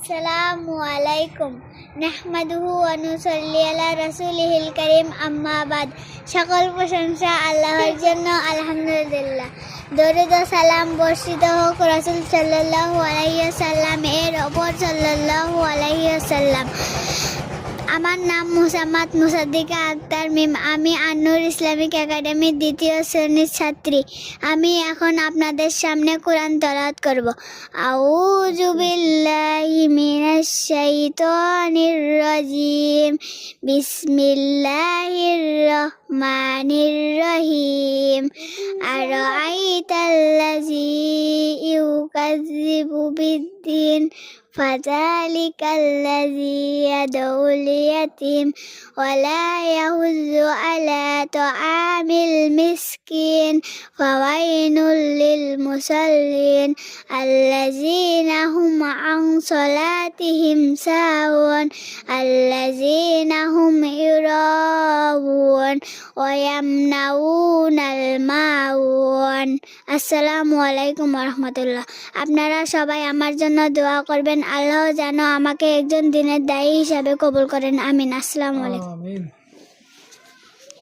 আসসালামু আলাইকুম নাহমাদুহু ওয়া নুসাল্লি আলা রাসূলিহিল কারীম আম্মা বাদ। সকল প্রশংসা আল্লাহর জন্য, আলহামদুলিল্লাহ। দরুদ ও সালাম বর্ষিত হোক রাসূল সাল্লাল্লাহু আলাইহি ওয়াসাল্লাম এর ওপর সাল্লাল্লাহু আলাইহি ওয়াসাল্লাম। আমার নাম মুসাম্মাদ মুসাদ্দিকা আক্তার মিম। আমি আন-নূর ইসলামিক একাডেমির দ্বিতীয় শ্রেণীর ছাত্রী। আমি এখন আপনাদের সামনে কোরআন তেলাওয়াত করব। আউযু বিল্লাহি মিনাশ শাইতানির রাজিম। বিসমিল্লাহির রহমানির রহিম। আরাআইতাল্লাযী ইউকাযযিবু বিদ্দিন ফাযালিকাল্লাযী ইয়াদউল ইয়াতীম ওয়া লা ইয়াহুয্যু আলা তাআমিল মিসকিন ফাওয়াইলুল লিল মুসাল্লিন আল্লাযীনা হুম আন সালাতিহিম সাহুন আল্লাযীনা হুম ইউরাউন ওয়া ইয়ামনাউনাল মাউন। আসসালামু আলাইকুম ওয়া রাহমাতুল্লাহ। আপনারা সবাই আমার জন্য দোয়া করবেন, আল্লাহ যেন আমাকে একজন দিনের দায়ী হিসাবে কবুল করেন। আমিন। আসসালামু আলাইকুম। আমিন।